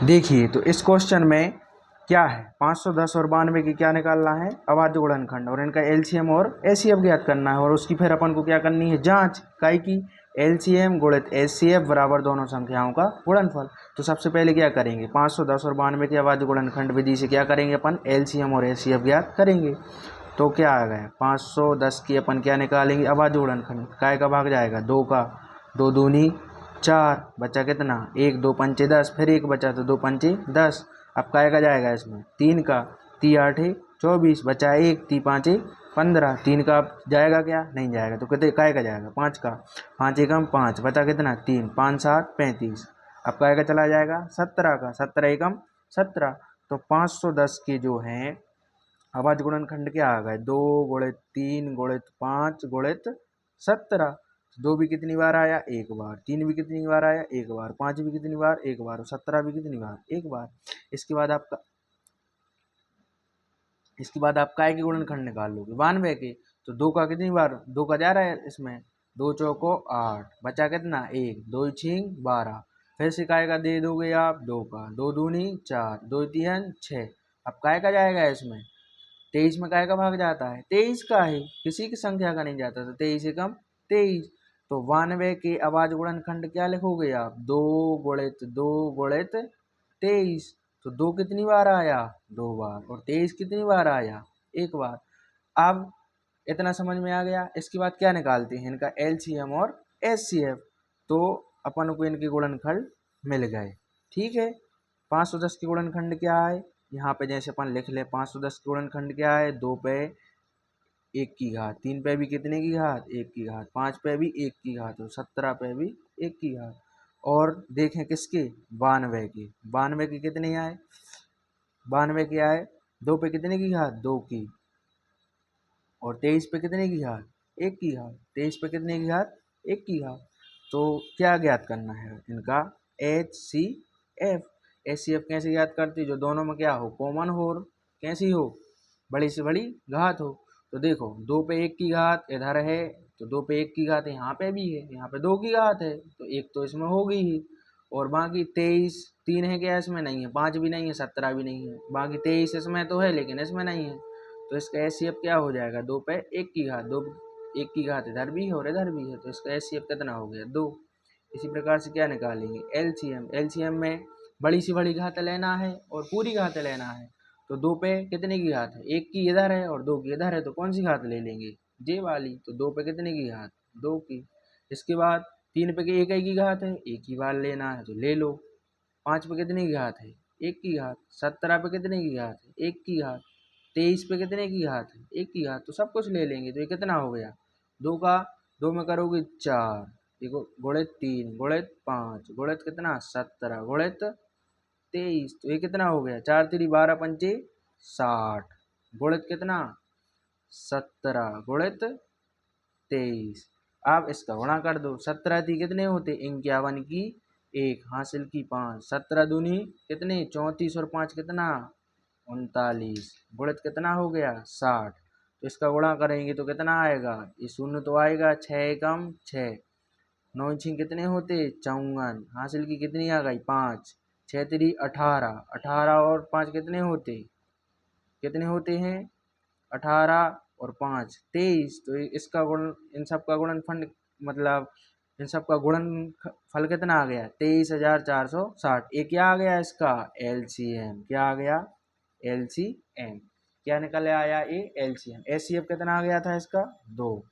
देखिए तो इस क्वेश्चन में क्या है, 510 और 92 की क्या निकालना है, अभाज्य गुणनखंड, और इनका एलसीएम और एचसीएफ ज्ञात करना है। और उसकी फिर अपन को क्या करनी है, जांच काई की, एलसीएम गुणित एचसीएफ बराबर दोनों संख्याओं का गुणनफल। तो सबसे पहले क्या करेंगे, 510 और 92 के अभाज्य गुणनखंड विधि से क्या करेंगे, अपन एलसीएम और एचसीएफ ज्ञात करेंगे। तो क्या आ गया, 510 की अपन क्या निकालेंगे, अभाज्य गुणनखंड, काय का भाग जाएगा, 2 का, 2 दूनी 4, बचा कितना, 1 2 पंचे 10, फिर 1 बचा तो 2 पंचे 10। अब काय का जाएगा इसमें, 3 का, 3 8 24, बचा 1, 3 5 15, 3 का अब जाएगा क्या, नहीं जाएगा, तो कितने काय का जाएगा, 5 का, 5 एकम 5, बचा कितना 3, 5 7 35। अब काय का चला जाएगा 17 का, 17 एकम 17। तो 510 के जो हैं अभाज्य गुणनखंड क्या आ गए, 2 गुणित 3 गुणित 5 गुणित 17। 2 भी कितनी बार आया, एक बार, 3 भी कितनी बार आया, एक बार, 5 भी कितनी बार, एक बार, और 17 भी कितनी बार, एक बार। इसके बाद आप काय के गुणनखंड निकाल लोगे, 92 के। तो 2 का कितनी बार, 2 का जा रहा है इसमें, 2 चौको 8, बचा कितना 1, 2 6 12। फिर से काय का दे दोगे आप, 2 का, 2 दूनी 4, 2 तीन 6। अब काय का जाएगा इसमें, 23 में काय का भाग जाता है, 23 का ही, किसी की संख्या का नहीं जाता। तो 23 एकम 23। तो 92 के अभाज्य गुणनखंड क्या लिखोगे आप, 2 गुणित 2 गुणित 23। तो 2 कितनी बार आया, 2 बार, और 23 कितनी बार आया, एक बार। अब इतना समझ में आ गया। इसके बाद क्या निकालते हैं, इनका एलसीएम और एचसीएफ। तो अपन को इनके गुणनखंड मिल गए, ठीक है। 510 के गुणनखंड क्या है, यहाँ पे जैसे अपन लिख ले, 510 के गुणनखंड क्या है, 2 पे 1 की घात, 3 पे भी कितने की घात, 1 की घात, 5 पे भी 1 की घात, और 17 पे भी 1 की घात। और देखें किसके, 92 के, 92 के कितने आए, 92 के आए 2 पे कितने की घात, 2 की, और 23 पे कितने की घात, 1 की घात, 23 पे कितने की घात, 1 की घात। तो क्या ज्ञात करना है इनका, H C F. H C F कैसे ज्ञात करती, जो दोनों में क्या हो, कॉमन हो, और कैसी हो, बड़ी से बड़ी घात हो। तो देखो 2 पे 1 की घात इधर है, तो 2 पे 1 की घात यहाँ पे भी है, यहाँ पे 2 की घात है, तो 1 तो इसमें होगी ही। और बाकी 23 3 है क्या, इसमें नहीं है, 5 भी नहीं है, 17 भी नहीं है, बाकी 23 इसमें तो है लेकिन इसमें नहीं है। तो इसका एचसीएफ क्या हो जाएगा, 2 पे 1 की घात, 2 1 की घात इधर भी है और इधर भी है, तो इसका एचसीएफ कितना हो गया, 2। इसी प्रकार से क्या निकालेंगे, एलसीएम। एलसीएम में बड़ी से बड़ी घात लेना है और पूरी घात लेना है। तो 2 पे कितने की घात है, 1 की इधर है और 2 की इधर है, तो कौन सी घात ले लेंगे, जे वाली। तो 2 पे कितने की घात, 2 की। इसके बाद 3 पे एक की घात है, एक ही बार लेना है तो ले लो। 5 पे कितने की घात है, 1 की घात। 17 पे कितने की घात है, 1 की घात। 23 पे कितने की घात है, 1 की घात। तो सब कुछ ले लेंगे, तो ये कितना हो गया, 2 का 2 में करोगे 4, देखो गुणित 3 गुणित 5 गुणित कितना 17 गुणित 23, तो ये कितना हो गया, 4 3 12 पंचे 60 गुणित कितना 17 गुणित 23। अब इसका गुणा कर दो, 17 थी कितने होते 51 की 1, हासिल की 5, 17 दूनी कितने 34, और 5 कितना 39, गुणित कितना हो गया 60। तो इसका गुणा करेंगे तो कितना आएगा, ये शून्य तो आएगा, 6 एकम 6, 9 छः कितने होते 54, हासिल की कितनी आ गई 5, 6 3 18, 18 और 5 कितने होते हैं 18 और 5 23। तो इसका गुण, इन सब का गुणनफल मतलब इन सब का गुणन फल कितना आ गया 23,460। ये क्या आ गया इसका एलसीएम, क्या आ गया एलसीएम, क्या निकल आया ये एलसीएम। एचसीएफ कितना आ गया था इसका 2,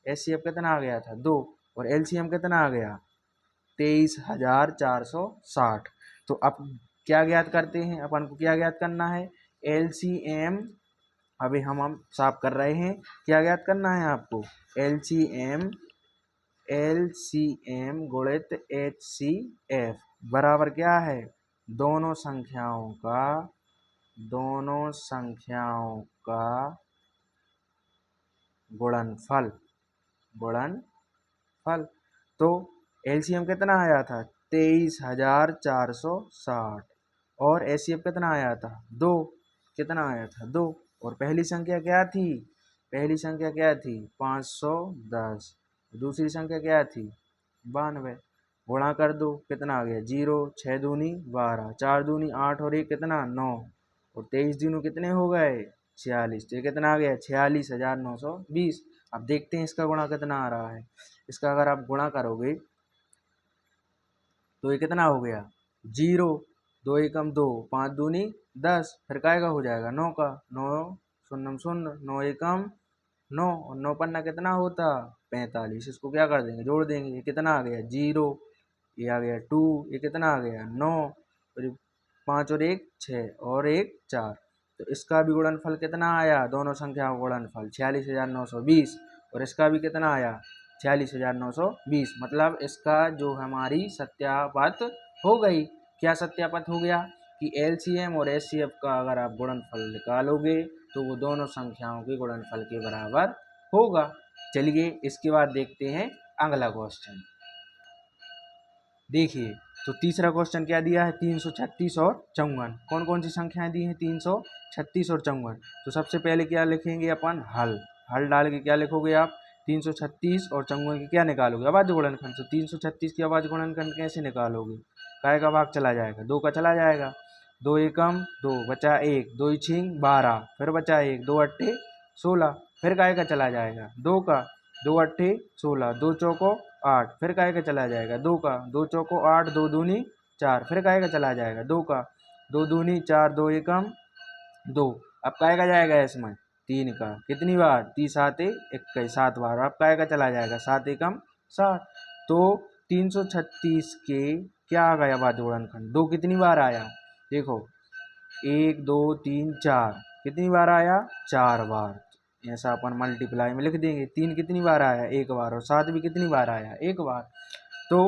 एचसीएफ कितना आ गया था 2, और एलसीएम कितना आ गया 23,460। तो अब क्या ज्ञात करते हैं, अपन को क्या ज्ञात करना है एलसीएम। अभी हम साफ कर रहे हैं, क्या ज्ञात करना है आपको एलसीएम, एलसीएम गुणित एचसीएफ बराबर क्या है, दोनों संख्याओं का गुणनफल। तो एलसीएम कितना आया था 23,460, और एचसीएफ कितना आया था 2, कितना आया था 2। और पहली संख्या क्या थी, 510, दूसरी संख्या क्या थी 92। गुणा कर दो, कितना आ गया 0, 6 दूनी 12, 4 दूनी 8 और 1 कितना 9, और 23 दूनी कितने हो गए 46। तो ये कितना आ गया 46,920। अब देखते हैं इसका गुणा कितना आ रहा है। इसका अगर आप गुणा करोगे तो ये कितना हो गया 0, 2 एकम 2, 5 दूनी 10, फिर काय का हो जाएगा 9 का, 9 शून्यम शून्य, 9 एकम 9, और 9 पन्ना कितना होता 45। इसको क्या कर देंगे जोड़ देंगे, ये कितना आ गया 0, ये आ गया 2, ये कितना आ गया 9, और 5 और 1 6 और 1 4। तो इसका भी गुणनफल कितना आया, दोनों संख्याओं का गुणनफल 46,920, और इसका भी कितना आया 46,920। मतलब इसका जो हमारी सत्यापत हो गई। क्या सत्यापत हो गया कि एलसीएम और एचसीएफ का अगर आप गुणनफल निकालोगे तो वो दोनों संख्याओं के गुणनफल के बराबर होगा। चलिए इसके बाद देखते हैं अगला क्वेश्चन। देखिए तो तीसरा क्वेश्चन क्या दिया है 336 और 54। कौन कौन सी संख्याएं दी हैं 336 और 54। तो सबसे पहले क्या लिखेंगे अपन हल डाल के क्या लिखोगे आप 336 और 54 की क्या निकालोगे अभाज्य गुणनखंड। तो 336 की अभाज्य गुणनखंड कैसे निकालोगे, काय का भाग चला जाएगा 2 का चला जाएगा, 2 एकम 2 बचा 1, 2 छिंग 12, फिर बचा 1, 2 अट्ठे 16, फिर काय का चला जाएगा 2 का, 2 अट्ठे 16, 2 चौको 8, फिर काय का चला जाएगा 2 का, 2 चौको 8, 2 दूनी 4, फिर काय का चला जाएगा 2 का, 2 दूनी 4, 2 एकम 2। अब काय का जाएगा इसमें 3 का, कितनी बार 3 7 21, 7 बार। अब काय का चला जाएगा 7 एकम 7। तो 336 के क्या आ गया अभाज्य गुणनखंड 2 कितनी बार आया, देखो 1 2 3 4, कितनी बार आया 4 बार। ऐसा अपन मल्टीप्लाई में लिख देंगे। 3 कितनी बार आया 1 बार, और 7 भी कितनी बार आया 1 बार। तो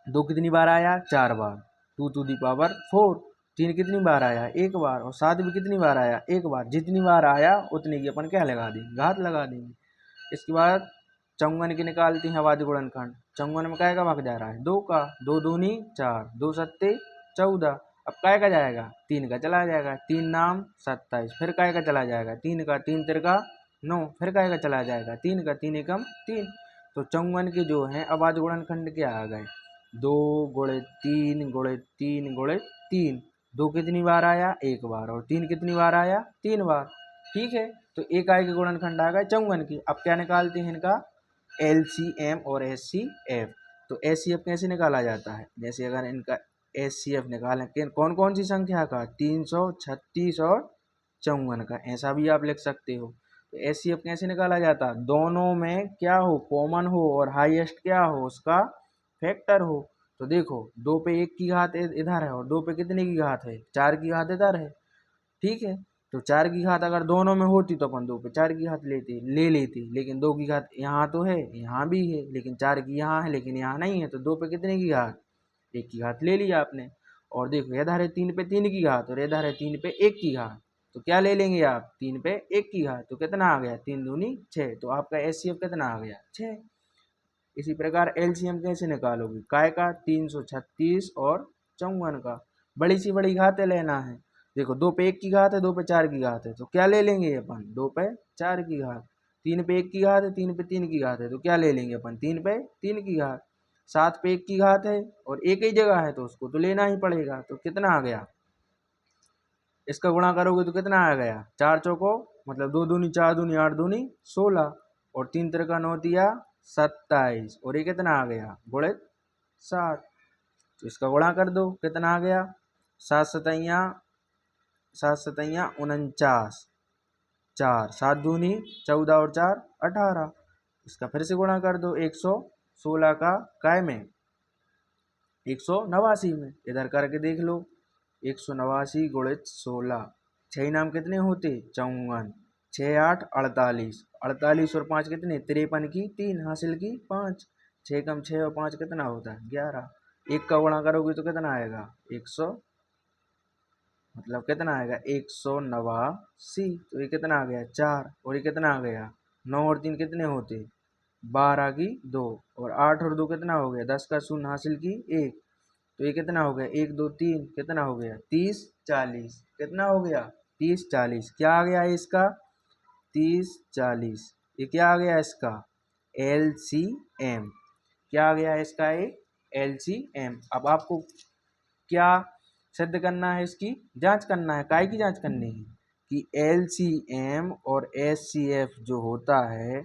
2 कितनी बार आया 4 बार, 2 टू दी पावर 4। 3 कितनी बार आया 1 बार, और 7 भी कितनी बार आया 1 बार। जितनी बार आया उतनी की अपन क्या लगा देंगे, घात लगा देंगे। इसके बाद 54 की निकालते हैं अभाज्य गुणनखंड। 54 में काय का भाग जा रहा है 2 का, 2 दूनी 4, 2 सत्ते 14। अब काय का जाएगा 3 का चला जाएगा, 3 नाम 27, फिर काय का चला जाएगा 3 का, 3 तिरका 9, फिर काय का चला जाएगा 3 का, 3 एकम 3। तो 54 के जो है अभाज्य गुणनखंड क्या आ गए 2 गुणे 3 गुणे 3 गुणे 3। 2 कितनी बार आया 1 बार, और 3 कितनी बार आया 3 बार। ठीक है, तो एक आय के गुणनखंड आ गए 54 की। अब क्या निकालते हैं इनका एलसीएम और एचसीएफ। तो एचसीएफ कैसे निकाला जाता है, जैसे अगर इनका एचसीएफ निकालें कौन कौन सी संख्या का 336 और 54 का, ऐसा भी आप लिख सकते हो। तो एचसीएफ कैसे निकाला जाता है, दोनों में क्या हो कॉमन हो और हाईएस्ट क्या हो उसका फैक्टर हो। तो देखो 2 पे 1 की घात इधर है, और 2 पे कितने की घात है 4 की घात इधर है। ठीक है, तो 4 की घात अगर दोनों में होती तो अपन 2 पे 4 की घात ले लेते, लेकिन 2 की घात यहाँ तो है यहाँ भी है, लेकिन 4 की यहाँ है लेकिन यहाँ नहीं है। तो 2 पे कितने की घात 1 की घात ले लिया आपने। और देखो इधर है 3 पे 3 की घात, और इधर है 3 पे 1 की घात। तो क्या ले लेंगे आप 3 पे 1 की घात, तो कितना आ गया 3 दूनी 6। तो आपका एचसीएफ कितना आ गया 6। इसी प्रकार एलसीएम कैसे निकालोगे, काय का 336 और 54 का। बड़ी सी बड़ी घातें लेना है। देखो 2 पे 1 की घात है, 2 पे 4 की घात है, तो क्या ले लेंगे अपन 2 पे 4 की घात। 3 पे 1 की घात है, 3 पे 3 की घात है, तो क्या ले लेंगे अपन 3 पे 3 की घात। 7 पे 1 की घात है और एक ही जगह है, तो उसको तो लेना ही पड़ेगा। तो कितना आ गया, इसका गुणा करोगे तो कितना आ गया 4 चौको मतलब 2 दूनी 4 दूनी 8 दूनी 16, और 3 तिरका 9 तिया 27, और ये कितना आ गया गुणित 7। तो इसका गुणा कर दो, कितना आ गया 7 सतैया 49, 4 7 दूनी 14 और 4 18। इसका फिर से गुणा कर दो 116 का काय में 189 में, इधर करके देख लो 189 गुणित 16, 6 नाम कितने होते 54, 6 8 48, 48 और 5 कितने 53 की 3 हासिल की 5, 6 कम 6 और 5 कितना होता है 11। एक का गुणा करोगे तो कितना आएगा 100, मतलब कितना आएगा 189। तो ये कितना आ गया 4, और ये कितना आ गया 9 और 3 कितने होते 12 की 2, और 8 और 2 कितना हो गया 10 का शून्य हासिल की 1। तो ये कितना हो गया 1 2 3 कितना हो गया 30 40, कितना हो गया 30 40। क्या आ गया इसका 30 40, ये क्या आ गया इसका एलसीएम। क्या आ गया इसका एक LCM। अब आपको क्या सिद्ध करना है, इसकी जांच करना है। काय की जांच करनी है कि LCM और HCF जो होता है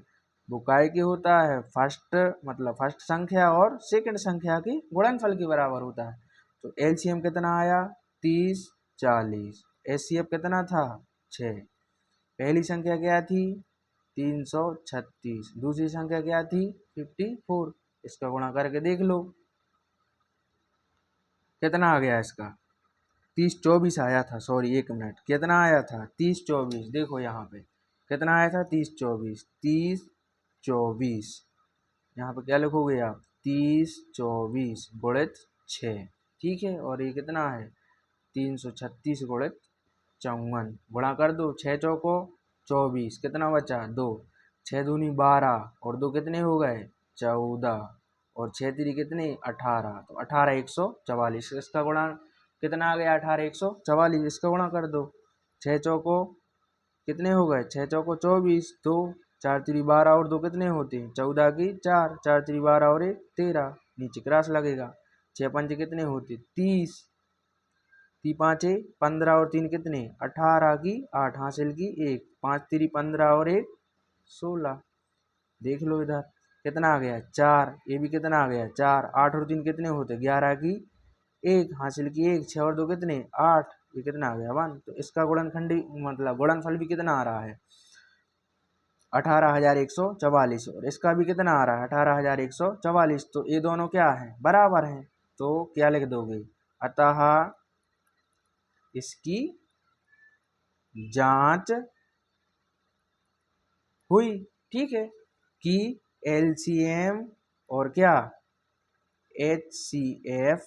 वो काय के होता है, फर्स्ट मतलब फर्स्ट संख्या और सेकंड संख्या की गुणनफल के बराबर होता है। तो LCM कितना आया 30 40, HCF कितना था 6। पहली संख्या क्या थी 336, दूसरी संख्या क्या थी 54। इसका गुणा करके देख लो कितना आ गया इसका 30 24 आया था, सॉरी 1 मिनट, कितना आया था 30 24। देखो यहाँ पे कितना आया था 30 24, 30 24। यहाँ पे क्या लिखोगे आप 30 24 गुणित 6, ठीक है। और ये कितना है 336 गुणित 54, गुणा कर दो 6 चौको 24, कितना बचा 2, 6 दूनी 12 और 2 कितने हो गए 14 और 6 3 कितने 18। तो 18 144, इसका गुणा कितना आ गया 18 144, इसका गुणा कर दो 6 चौको कितने हो गए 6 चौको 24, 2 4 3 12 और 2 कितने होते हैं 14 की 4, 4 3 12 और 1 13, नीचे क्रॉस लगेगा। 6 पंचे कितने होते 30, 3 पाँचे 15 और 3 कितने 18 की 8, हासिल की 1, 5 3 15 और 1 16। देख लो इधर कितना आ गया 4, ये भी कितना आ गया 4, 8 और 3 कितने होते 11 की 1, हासिल की 1, 6 और 2 कितने 8, ये कितना आ गया 1। तो इसका गुणनखंडी मतलब गुणनफल भी कितना आ रहा है 18,144, और इसका भी कितना आ रहा है 18,144। तो ये दोनों क्या है बराबर हैं। तो क्या लिख दोगे, अतः इसकी जांच हुई, ठीक है, कि LCM और क्या HCF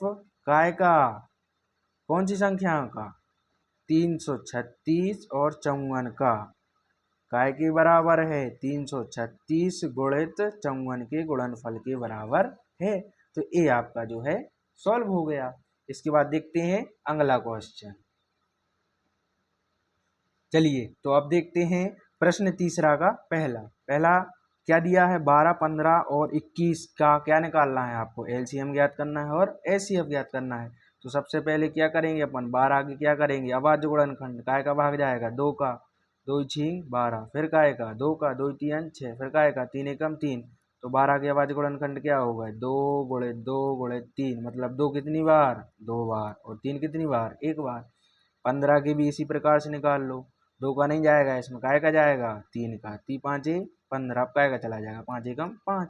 काय का कौन सी संख्या का 336 और 54 का काय के बराबर है 336 गुणित 54 के गुणनफल के बराबर है। तो ये आपका जो है सॉल्व हो गया। इसके बाद देखते हैं अगला क्वेश्चन। चलिए तो अब देखते हैं प्रश्न तीसरा का पहला क्या दिया है 12 15 और 21 का क्या निकालना है, आपको LCM ज्ञात करना है और HCF ज्ञात करना है। तो सबसे पहले क्या करेंगे अपन 12 की क्या करेंगे अभाज्य गुणनखंड, काय का भाग जाएगा 2 का, 2 छींग 12, फिर काय का 2 का, 2 तीन 6, फिर काय का 3 एकम 3। तो 12 के अभाज्य गुणनखंड क्या होगा 2 गुणित 2 गुणित 3, मतलब 2 कितनी बार 2 बार और 3 कितनी बार 1 बार। 15 के भी इसी प्रकार से निकाल लो, 2 का नहीं जाएगा इसमें, काय का जाएगा 3 का, 3 पाँचे 15, अब काय का चला जाएगा 5 एकम 5।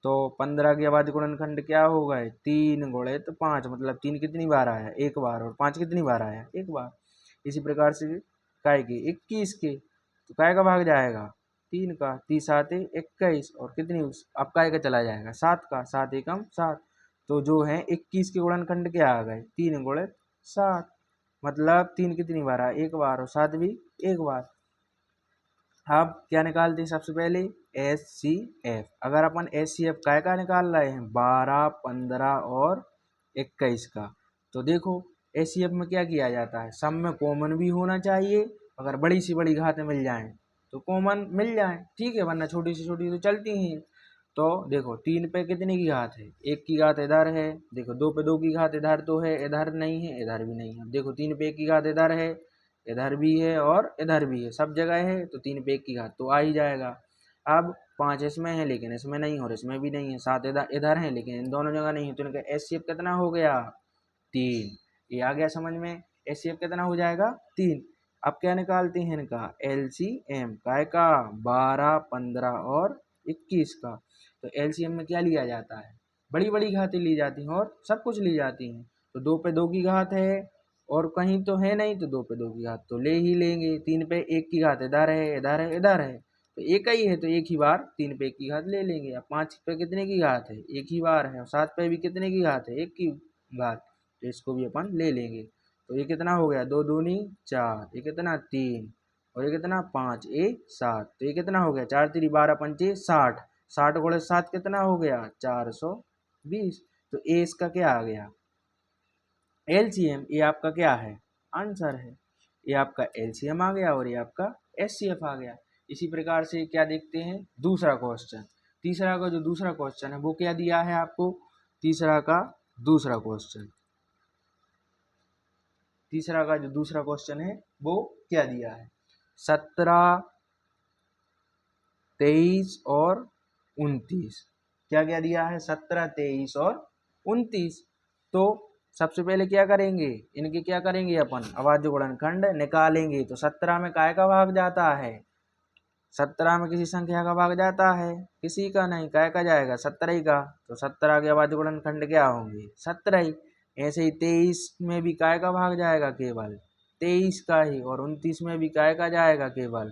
तो 15 के अभाज्य गुणनखंड क्या हो गए 3 गुणित 5, मतलब 3 कितनी बार आया 1 बार और 5 कितनी बार आया 1 बार। इसी प्रकार से काय के 21 के, तो काय का भाग जाएगा 3 का, 3 7 21 और कितनी अब काय का चला जाएगा 7 का, 7 एकम 7। तो जो है 21 के गुणनखंड क्या आ गए 3 गुणित 7, मतलब 3 कितनी बार आया 1 बार और 7 भी 1 बार। अब क्या निकालते हैं सबसे पहले HCF। अगर अपन HCF काय का निकाल रहे हैं 12 15 और 21 का, तो देखो HCF में क्या किया जाता है सब में कॉमन भी होना चाहिए, अगर बड़ी सी बड़ी घातें मिल जाएं तो कॉमन मिल जाए, ठीक है, वरना छोटी से छोटी तो चलती ही। तो देखो 3 पे कितने की घात है 1 की घात इधर है, देखो 2 पे 2 की घात इधर तो है, इधर नहीं है इधर भी नहीं है। देखो 3 पे 1 की घात इधर है, इधर भी है और इधर भी है, सब जगह है, तो 3 पे 1 की घात तो आ ही जाएगा। अब 5 इसमें है लेकिन इसमें नहीं और इसमें भी नहीं है, 7 इधर इधर है लेकिन इन दोनों जगह नहीं है, तो इनका HCF कितना हो गया 3। ये आ गया समझ में, HCF कितना हो जाएगा 3। अब क्या निकालते हैं इनका LCM, काय का 12 15 और 21 का। तो LCM में क्या लिया जाता है बड़ी बड़ी घातें ली जाती हैं और सब कुछ ली जाती हैं। तो 2 पे 2 की घात है और कहीं तो है नहीं, तो 2 पे 2 की घात तो ले ही लेंगे। 3 पे 1 की घात इधर है इधर है इधर है, तो एक ही है तो एक ही बार 3 पे 1 की घात ले लेंगे। अब 5 पे कितने की घात है 1 ही बार है, और 7 पे भी कितने की घात है 1 की घात, तो इसको भी अपन ले लेंगे। तो ये कितना हो गया 2 दूनी 4, ये कितना 3 और ये कितना 5, ये 7, तो ये कितना हो गया 4 3 12 पंचे 60, 60 गुणे 7 कितना हो गया 420। तो ए इसका क्या आ गया LCM, ये आपका क्या है आंसर है। ये आपका LCM आ गया और ये आपका HCF आ गया। इसी प्रकार से क्या देखते हैं दूसरा क्वेश्चन। तीसरा का जो दूसरा क्वेश्चन है वो क्या दिया है आपको, तीसरा का दूसरा क्वेश्चन, तीसरा का जो दूसरा क्वेश्चन है वो क्या दिया है, 17, 23 और 29, क्या क्या दिया है, 17, 23 और 29। तो सबसे पहले क्या करेंगे, इनके क्या करेंगे अपन, अभाज्य गुणनखंड निकालेंगे। तो 17 में काय का भाग जाता है, 17 में किसी संख्या का भाग जाता है, किसी का नहीं, काय का जाएगा, 17 ही का। तो 17 के अभाज्य गुणनखंड क्या होंगे, 17 ही। ऐसे ही 23 में भी काय का भाग जाएगा, केवल 23 का ही, और 29 में भी काय का जाएगा, केवल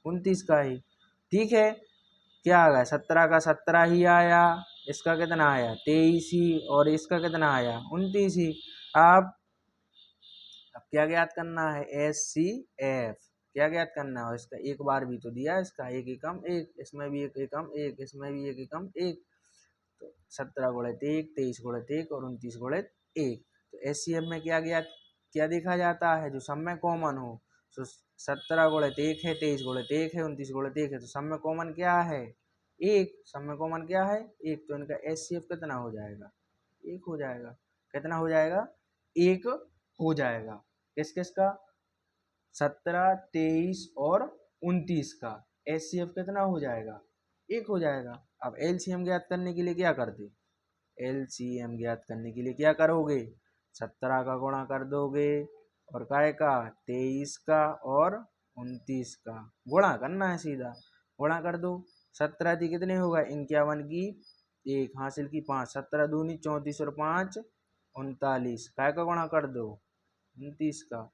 29 का ही। ठीक है, क्या आ गया, 17 का 17 ही आया, इसका कितना आया, 23 ही, और इसका कितना आया, 29 ही। अब क्या ज्ञात करना है, HCF क्या ज्ञात करना है, इसका एक बार भी तो दिया, इसका एक एकम एक, इसमें भी एक एकम एक, इसमें भी एक एकम एक। तो 17 गुणित 1, 23 गुणित 1 और 29 गुणित 1। तो HCF में क्या ज्ञात, क्या देखा जाता है, जो सब में कॉमन हो। तो 17 गुणित 1 है, 23 गुणित 1 है, 29 गुणित 1 है, तो सब में कॉमन क्या है, एक। सब में कॉमन क्या है, एक। तो इनका HCF कितना हो जाएगा, एक हो जाएगा। कितना हो जाएगा, एक हो जाएगा। किस किस का, 17, 23 और 29 का HCF कितना हो जाएगा, एक हो जाएगा। अब LCM ज्ञात करने के लिए क्या करते, LCM ज्ञात करने के लिए क्या करोगे, 17 का गुणा कर दोगे, और काय का, 23 का और 29 का गुणा करना है, सीधा गुणा कर दो। 17 थी कितने होगा, 51 की एक, हासिल की 5, 17 दूनी 34 और 5 39, काय का गुणा कर दो, 29 का।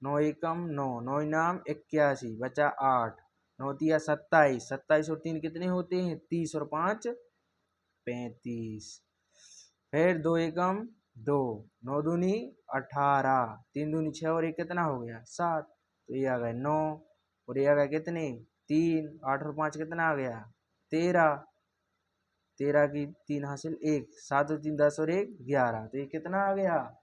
9 एकम 9, 9 इनाम 81, बचा 8, 9 तिया 27, 27 और 3 कितने होते हैं, 30 और 5 35। फिर 2 एकम 2, 9 दूनी 18, 3 दूनी 6 और 1 कितना हो गया, 7। तो ये आ गए 9, और ये आ गए कितने, 3, 8 और 5 कितना आ गया, 13, 13 की 3 हासिल 1, 7 और 3 10 और 1 11। तो ये कितना आ गया,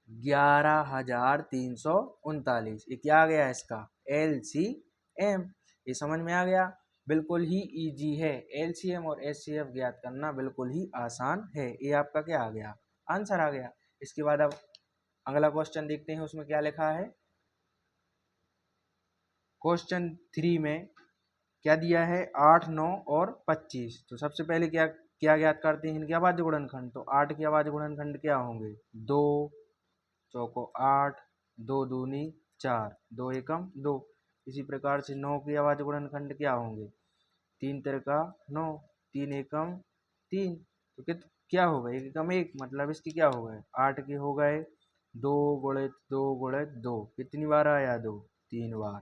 11,339। ये क्या आ गया इसका, LCM। ये समझ में आ गया, बिल्कुल ही इजी है। LCM और HCF ज्ञात करना बिल्कुल ही आसान है। ये आपका क्या आ गया, आंसर आ गया। इसके बाद अब अगला क्वेश्चन देखते हैं, उसमें क्या लिखा है। क्वेश्चन 3 में क्या दिया है, 8, 9 और 25। तो सबसे पहले क्या क्या ज्ञात करते हैं, इनके अभाज्य गुणनखंड। तो 8 के अभाज्य गुणनखंड क्या होंगे, 2 चौको 8, 2 दूनी 4, 2 एकम 2। इसी प्रकार से 9 के अभाज्य गुणनखंड क्या होंगे, 3 तिरका 9, 3 एकम 3। तो क्या हो गए, एक एकम एक, मतलब इसके क्या हो गए, 8 के हो गए 2 गुणित 2 गुणित 2, कितनी बार आया, 2 3 बार।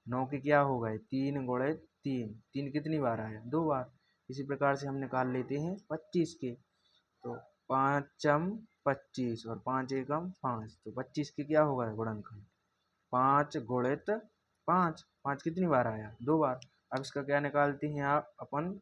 9 के क्या हो गए, 3 गुणित 3, 3 कितनी बार आया, 2 बार। इसी प्रकार से हम निकाल लेते हैं 25 के। तो 5m 25 और 5 एकम 5, तो 25 के क्या होगा गुणनखंड, 5 गुणित 5, 5 कितनी बार आया, 2 बार। अब इसका क्या निकालते हैं आप अपन,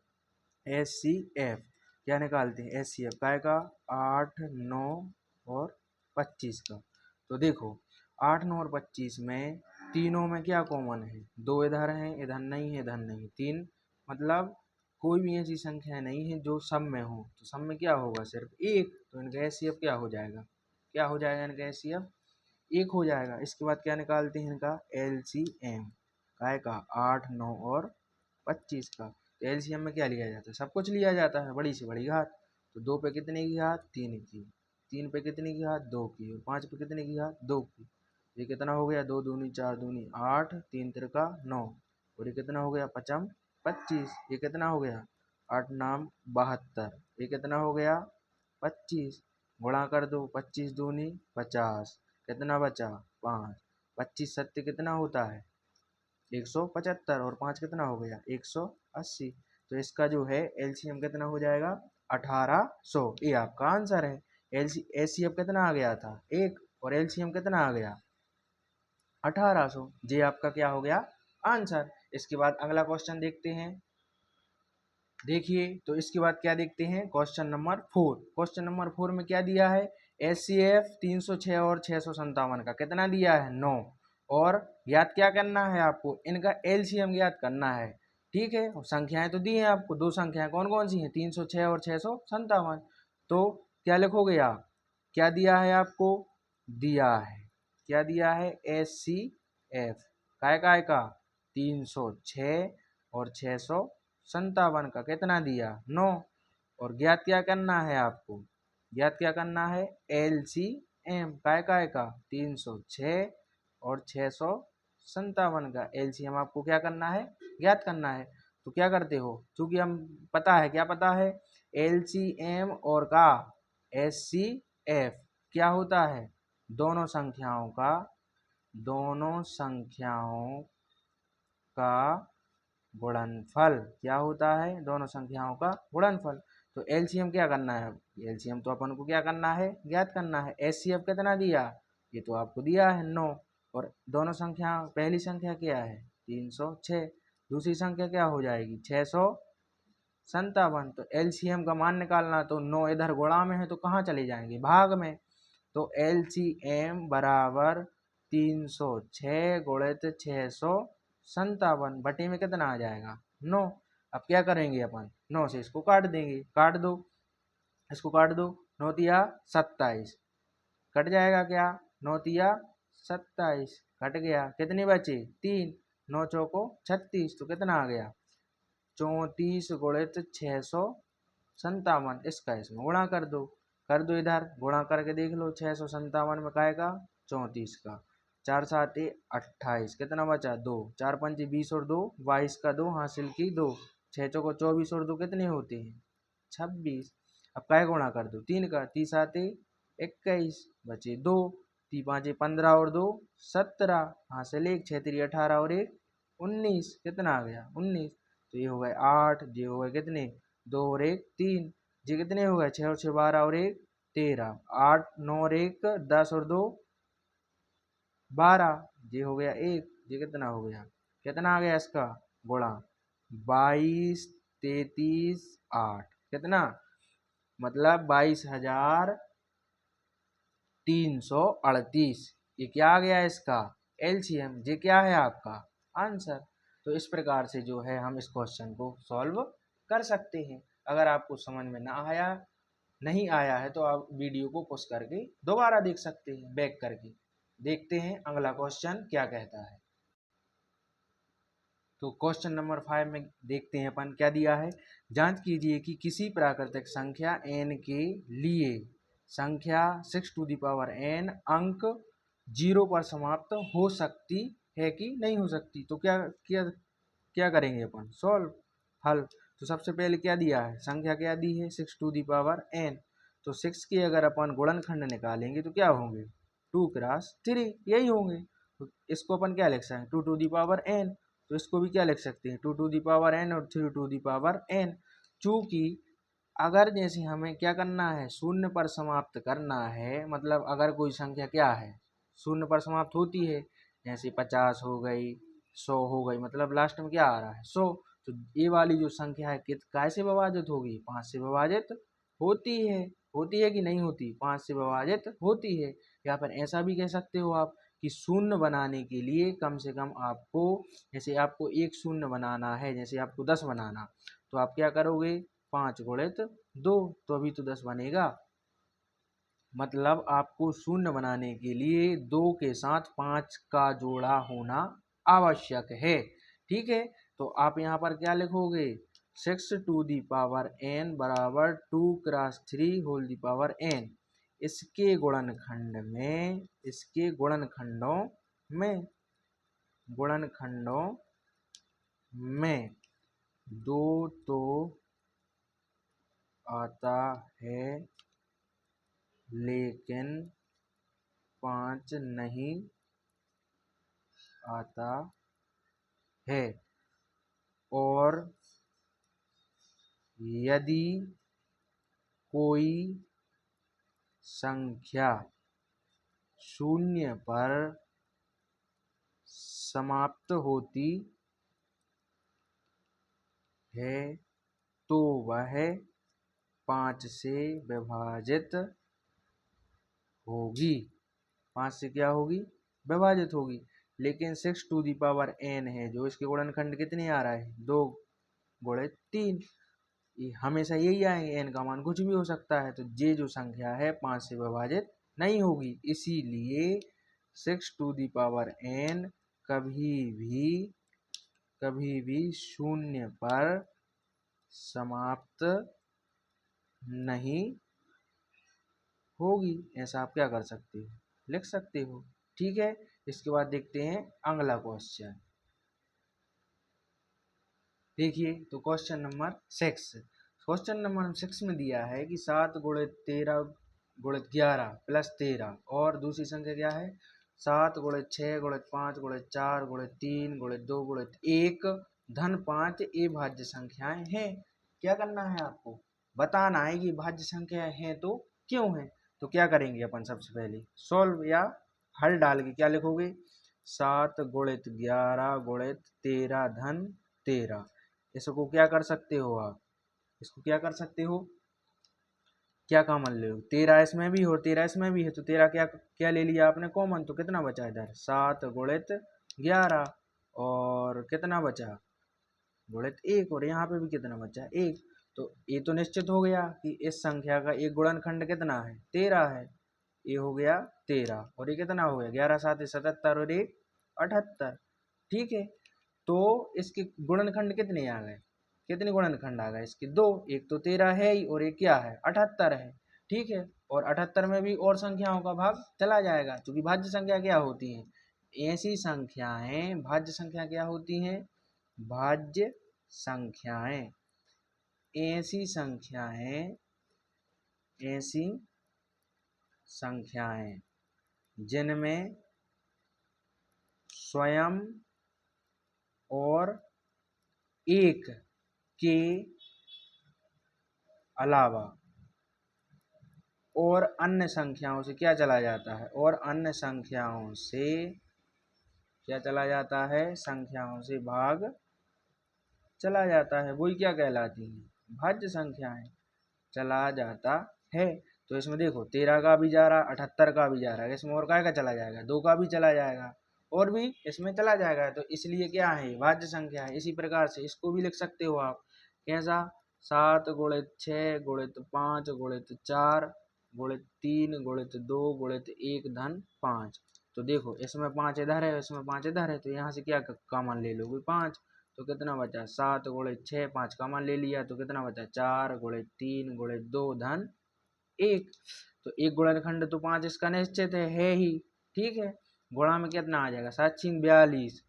HCF क्या निकालते हैं, HCF काय का, 8, 9 और 25 का। तो देखो 8, 9 और 25 में तीनों में क्या कॉमन है, 2 इधर हैं, इधर नहीं है, इधर नहीं, 3 मतलब कोई भी ऐसी संख्या नहीं है जो सब में हो। तो सब में क्या होगा, सिर्फ एक। तो इनका HCF क्या हो जाएगा, क्या हो जाएगा इनका HCF, एक हो जाएगा। इसके बाद क्या निकालते हैं इनका LCM, काय का, 8, 9 और 25 का। तो LCM में क्या लिया जाता है, सब कुछ लिया जाता है, बड़ी से बड़ी घात। तो 2 पे कितने की घात, 3 की, 3 पे कितने की घात, 2 की, और 5 पे कितने की घात, 2 की। ये कितना हो गया, 2 दूनी 4 दूनी 8, 3 तिरका 9, और ये कितना हो गया, 5m 25। ये कितना हो गया, 8 नाम 72। ये कितना हो गया, 25। गुणा कर दो, 25 दूनी 50, कितना बचा, 5। 25 सत्य कितना होता है, 175, और 5 कितना हो गया, 180। तो इसका जो है LCM कितना हो जाएगा, 1800। ये आपका आंसर है। HCF कितना आ गया था, एक, और LCM कितना आ गया, 1800। ये आपका क्या हो गया, आंसर। इसके बाद अगला क्वेश्चन देखते हैं। देखिए, तो इसके बाद क्या देखते हैं, क्वेश्चन नंबर 4। क्वेश्चन नंबर 4 में क्या दिया है, HCF 306 और 657 का कितना दिया है, 9। और ज्ञात क्या करना है आपको, इनका LCM ज्ञात करना है। ठीक है। और संख्याएं तो दी हैं आपको, दो संख्याएं कौन कौन सी हैं, 306 और 657। तो क्या लिखोगे आप, क्या दिया है आपको, दिया है, क्या दिया है, HCF काय का 306 और 657 का कितना दिया 9। और ज्ञात क्या करना है आपको, ज्ञात क्या करना है, LCM काय का 306 और 657 का LCM आपको क्या करना है, ज्ञात करना है। तो क्या करते हो, क्योंकि हम पता है, क्या पता है, LCM और का HCF क्या होता है, दोनों संख्याओं का, दोनों संख्याओं का गुणनफल, क्या होता है, दोनों संख्याओं का गुणनफल। तो एलसीएम क्या करना है, एलसीएम तो अपन को क्या करना है, ज्ञात करना है। एचसीएफ कितना दिया, ये तो आपको दिया है 9। और दोनों संख्या, पहली संख्या क्या है 306, दूसरी संख्या क्या हो जाएगी 657। तो एलसीएम का मान निकालना, तो 9 इधर गुणा में है तो कहाँ चले जाएंगे, भाग में। तो LCM बराबर 306 गुणित 657 बटे में कितना आ जाएगा 9। अब क्या करेंगे अपन, 9 से इसको काट देंगे, काट दो, इसको काट दो, 9 तिया 27, कट जाएगा क्या, 9 तिया 27, कट गया, कितने बचे 3, 9 चौको 36, तो कितना आ गया 34 गुणित 657। इसका इसमें गुणा कर दो इधर, गुणा करके देख लो, 657 में का आएगा 34 का, 4 7 28, कितना बचा 2, 4 5 20 और 2 22 का 2 हासिल की 2, 6 चौको 24 और 2 कितने होते हैं 26। अब काय गुणा कर दो 3 का, 3 7 21, बचे 2, 3 5 15 और 2 17, हासिल 1, 6 3 18 और 1 19, कितना आ गया 19। तो ये हो गए 8, ये हो गए कितने 2 और 1 3, ये कितने हो गए 6 और 6 12 और 1 13, 8 9 और 1 10 और 2 12, ये हो गया 1, ये कितना हो गया, कितना आ गया इसका गुणा 22 33 8, कितना मतलब 22,338। ये क्या आ गया इसका एलसीएम, ये क्या है आपका आंसर। तो इस प्रकार से जो है हम इस क्वेश्चन को सॉल्व कर सकते हैं। अगर आपको समझ में ना आया, नहीं आया है तो आप वीडियो को पॉज करके दोबारा देख सकते हैं, बैक करके। देखते हैं अगला क्वेश्चन क्या कहता है। तो क्वेश्चन नंबर 5 में देखते हैं अपन क्या दिया है। जांच कीजिए कि किसी प्राकृतिक संख्या n के लिए संख्या 6 टू द पावर n अंक 0 पर समाप्त हो सकती है कि नहीं हो सकती। तो क्या क्या क्या करेंगे अपन, सॉल्व, हल। तो सबसे पहले क्या दिया है, संख्या क्या दी है 6 टू द पावर n। तो 6 के अगर अपन गुणनखंड निकालेंगे तो क्या होंगे 2 क्रॉस 3, यही होंगे। तो इसको अपन क्या लिख सकते हैं 2 टू द पावर n। तो इसको भी क्या लिख सकते हैं 2 टू दी पावर n और 3 टू दी पावर n। चूंकि अगर जैसे हमें क्या करना है, शून्य पर समाप्त करना है, मतलब अगर कोई संख्या क्या है शून्य पर समाप्त होती है, जैसे 50 हो गई 100 हो गई, मतलब लास्ट में क्या आ रहा है 100। तो ये वाली जो संख्या है कैसे विभाजित होगी, 5 से विभाजित होती है कि नहीं होती, 5 से विभाजित होती है। या फिर ऐसा भी कह सकते हो आप कि शून्य बनाने के लिए कम से कम आपको, जैसे आपको एक शून्य बनाना है, जैसे आपको 10 बनाना, तो आप क्या करोगे 5 गुणित 2, तो अभी तो 10 बनेगा। मतलब आपको शून्य बनाने के लिए 2 के साथ 5 का जोड़ा होना आवश्यक है। ठीक है, तो आप यहाँ पर क्या लिखोगे 6 टू दी पावर n बराबर 2 cross 3 whole the power n। इसके गुणनखंड में, इसके गुणनखंडों में 2 तो आता है लेकिन 5 नहीं आता है। और यदि कोई संख्या शून्य पर समाप्त होती है तो वह 5 से विभाजित होगी, 5 से क्या होगी विभाजित होगी। लेकिन 6 टू दी पावर n है जो इसके गुणनखंड कितने आ रहा है 2 गुणित 3। हमेशा यही आएंगे, n का मान कुछ भी हो सकता है, तो ये जो संख्या है 5 से विभाजित नहीं होगी, इसीलिए 6 टू दी पावर n कभी भी शून्य पर समाप्त नहीं होगी। ऐसा आप क्या कर सकते हो, लिख सकते हो। ठीक है, इसके बाद देखते हैं अगला क्वेश्चन। देखिए, तो क्वेश्चन नंबर 6 में दिया है कि 7 गुणित 13 गुणित 11 प्लस 13, और दूसरी संख्या क्या है 7 गुणित 6 गुणित 5 गुणित 4 गुणित 3 गुणित 2 गुणित 1 धन 5 ये भाज्य संख्याएं हैं। क्या करना है आपको, बताना है कि भाज्य संख्याएं हैं तो क्यों है। तो क्या करेंगे अपन, सबसे पहले सॉल्व या हल डाल के क्या लिखोगे 7 गुणित 11 गुणित 13 धन 13। इसको क्या कर सकते हो आप, इसको क्या कर सकते हो, क्या कॉमन ले लो, 13 इसमें भी हो 13 इसमें भी है, तो 13 क्या क्या ले लिया आपने कॉमन, तो कितना बचा इधर 7 गुणित 11 और कितना बचा गुणित 1, और यहाँ पे भी कितना बचा 1। तो ये तो निश्चित हो गया कि इस संख्या का एक गुणनखंड कितना है 13 है, ये हो गया 13 और ये कितना हो गया 11 7 77 और 1 78। ठीक है, तो इसके गुणनखंड कितने आ गए, कितने गुणनखंड आ गए इसके 2, एक तो 13 है ही और एक क्या है 78 है। ठीक है, और 78 में भी और संख्याओं का भाग चला जाएगा, क्योंकि भाज्य संख्या क्या होती है, ऐसी संख्याएं भाज्य संख्या क्या होती हैं, भाज्य संख्याएं ऐसी संख्याएं जिनमें स्वयं और एक के अलावा और अन्य संख्याओं से क्या चला जाता है, और अन्य संख्याओं से क्या चला जाता है, संख्याओं से भाग चला जाता है, वही क्या कहलाती है भाज्य संख्याएं, चला जाता है। तो इसमें देखो 13 का भी जा रहा 78 का भी जा रहा है, इसमें और काय का चला जाएगा 2 का भी चला जाएगा और भी इसमें चला जाएगा, तो इसलिए क्या है भाज्य संख्या है। इसी प्रकार से इसको भी लिख सकते हो आप, कैसा 7 गुणित 6 गुणित 5 गुणित 4 गुणित 3 गुणित 2 गुणित 1 धन 5। तो देखो इसमें 5 इधर है, इसमें 5 इधर है, तो यहाँ से क्या कॉमन ले लोगे 5, तो कितना बचा 7 गुणित 6 5 कॉमन ले लिया, तो कितना बचा 4 गुणित 3 गुणित 2 धन 1। तो एक गुणनखंड तो 5 इसका निश्चित है ही। ठीक है, गुणा में कितना आ जाएगा 7 छिंग 42,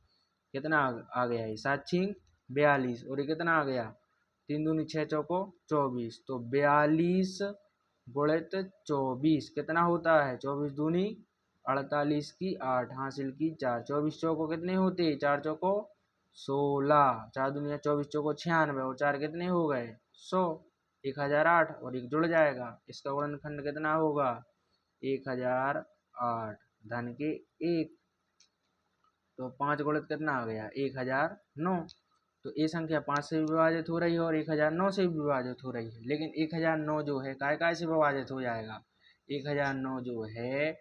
कितना आ गया ये 7 छिंग 42, और ये कितना आ गया 3 दूनी 6 चौको 24, तो 42 गुणित 24 कितना होता है 24 दूनी 48 की 8 हासिल की 4, 24 चौको कितने होते 4 चौको 16, 4 दुनिया 24 चौको 96 और 4 कितने हो गए 100, 1008 और एक जुड़ जाएगा, इसका गुणनखंड कितना होगा 1008 धन के 1, तो 5 गुणित कितना आ गया 1009। तो ये संख्या 5 से भी विभाजित हो रही है और 1009 से भी विभाजित हो रही है, लेकिन 1009 जो है काय काय से विभाजित हो जाएगा, 1009 जो है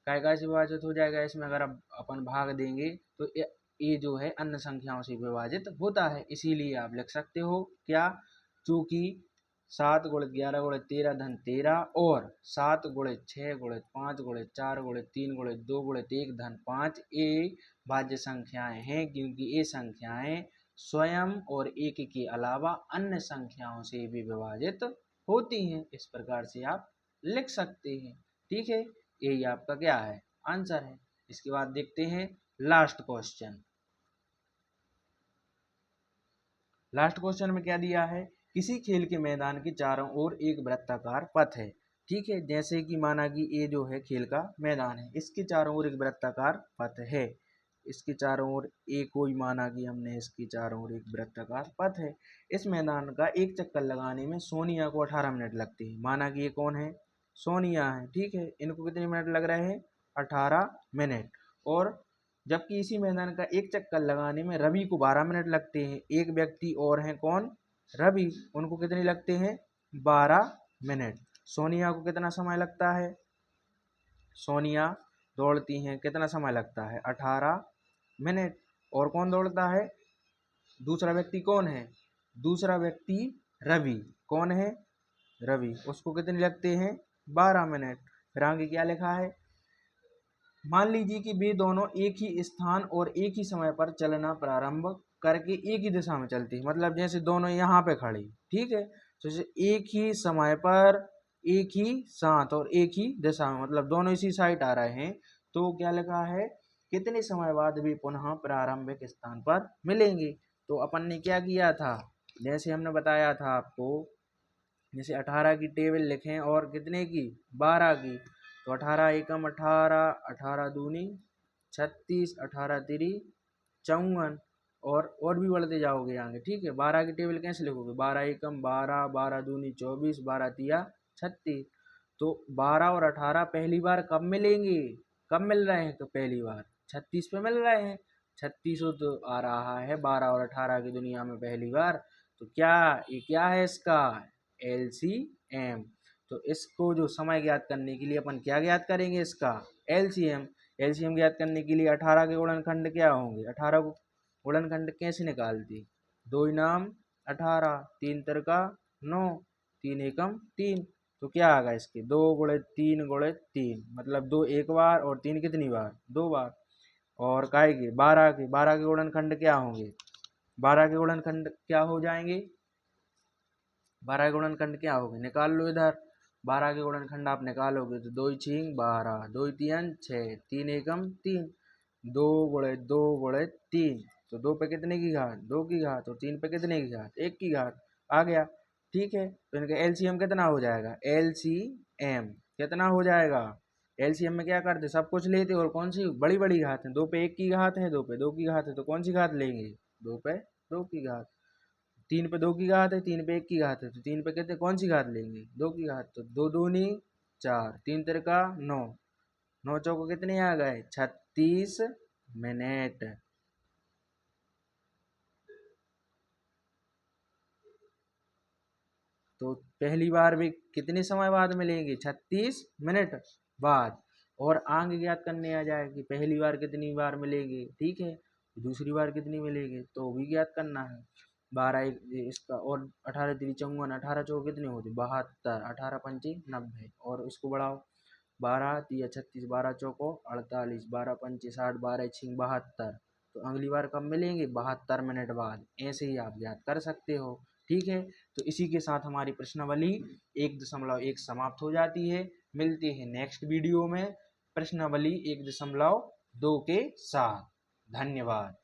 काय काय से विभाजित हो जाएगा, इसमें अगर अपन भाग देंगे तो ये जो है अन्य संख्याओं से विभाजित होता है। इसीलिए आप लिख सकते हो क्या, चूंकि 7 गुणित 11 गुणित 13 धन 13 और 7 गुणित 6 गुणित 5 गुणित 4 गुणित 3 गुणित 2 गुणित 1 धन 5 ये भाज्य संख्याएं हैं, क्योंकि ये संख्याएं स्वयं और एक के अलावा अन्य संख्याओं से भी विभाजित होती हैं। इस प्रकार से आप लिख सकते हैं। ठीक है, यही आपका क्या है आंसर है। इसके बाद देखते हैं लास्ट क्वेश्चन। लास्ट क्वेश्चन में क्या दिया है, किसी खेल के मैदान के चारों ओर एक वृत्ताकार पथ है। ठीक है, जैसे कि माना कि ये जो है खेल का मैदान है, इसके चारों ओर एक वृत्ताकार पथ है, इसके चारों ओर एक कोई माना कि हमने इसके चारों ओर एक वृत्ताकार पथ है। इस मैदान का एक चक्कर लगाने में सोनिया को 18 मिनट लगते हैं। माना कि ये कौन है सोनिया है। ठीक है, इनको कितने मिनट लग रहे हैं 18 मिनट, और जबकि इसी मैदान का एक चक्कर लगाने में रवि को 12 मिनट लगते हैं। एक व्यक्ति और हैं कौन रवि, उनको कितने लगते हैं 12 मिनट। सोनिया को कितना समय लगता है, सोनिया दौड़ती हैं कितना समय लगता है 18 मिनट। और कौन दौड़ता है? दूसरा व्यक्ति कौन है? दूसरा व्यक्ति रवि। कौन है? रवि। उसको कितने लगते हैं? 12 मिनट। फिर आगे क्या लिखा है? मान लीजिए कि वे दोनों एक ही स्थान और एक ही समय पर चलना प्रारंभ करके एक ही दिशा में चलती है। मतलब जैसे दोनों यहाँ पे खड़े, ठीक है, तो एक ही समय पर एक ही साथ और एक ही दिशा में, मतलब दोनों इसी साइड आ रहे हैं, तो क्या लिखा है? कितने समय बाद वे पुनः प्रारंभिक स्थान पर मिलेंगे। तो अपन ने क्या किया था, जैसे हमने बताया था आपको, जैसे 18 की टेबल लिखें और कितने की? 12 की। तो 18 एकम 18, 18 दूनी 36, 18 तिरी 54, और भी बढ़ते जाओगे आगे, ठीक है। 12 की टेबल कैसे लिखोगे? 12 एकम 12, 12 दूनी 24, 12 तिया 36। तो 12 और 18 पहली बार कब मिलेंगे? कब मिल रहे हैं? तो पहली बार 36 पे मिल रहे हैं। 36 तो आ रहा है 12 और 18 की दुनिया में पहली बार। तो क्या ये क्या है इसका? LCM। तो इसको जो समय ज्ञात करने के लिए अपन क्या ज्ञात करेंगे? इसका LCM। LCM ज्ञात करने के लिए 18 के गुणनखंड क्या होंगे? 18 को गुणनखंड कैसे निकालती? 2 इनाम 18, 3 तिरका 9, 3 एकम 3। तो क्या आ गया इसके? 2 गुणे 3 गुणे 3, मतलब 2 एक बार और 3 कितनी बार? 2 बार। और काय के 12 के गुणनखंड क्या होंगे? 12 के गुणनखंड क्या हो जाएंगे? 12 के गुणनखंड क्या होंगे? निकाल लो इधर। 12 के गुणनखंड आप निकालोगे तो 2 छींग 12, 2 तीन 6, 3 एकम 3, 2 गुणे 2 गुणे 3। तो 2 पे कितने की घात? 2 की घात। और 3 पे कितने की घात? 1 की घात। आ गया, ठीक है। तो इनका एलसीएम कितना हो जाएगा? एलसीएम कितना हो जाएगा? एलसीएम में क्या करते? सब कुछ लेते और कौन सी बड़ी बड़ी घात है? 2 पे 1 की घात है, 2 पे 2 की घात है, तो कौन सी घात लेंगे? 2 पे 2 की घात। 3 पे 2 की घात है, 3 पे 1 की घात है, तो 3 पे कितने कौन सी घात लेंगे? 2 की घात। तो 2 दूनी 4, 3 तिरका 9, 9 चौको कितने आ गए? 36 मिनट। तो पहली बार भी कितने समय बाद मिलेंगे? 36 मिनट बाद। और आगे ज्ञात करने आ जाए कि पहली बार कितनी बार मिलेंगे, ठीक है, दूसरी बार कितनी मिलेंगे, तो भी ज्ञात करना है। 12 इसका, और 18 तिरी 54, 18 चौको कितने होते? 72, 18 पंची 90, और इसको बढ़ाओ। 12 तिया 36, 12 चौको 48, 12 पंची 60, 12 छिंग 72। तो अगली बार कब मिलेंगे? 72 मिनट बाद। ऐसे ही आप याद कर सकते हो, ठीक है। तो इसी के साथ हमारी प्रश्नावली 1.1 समाप्त हो जाती है। मिलते हैं नेक्स्ट वीडियो में प्रश्नावली 1.2 के साथ। धन्यवाद।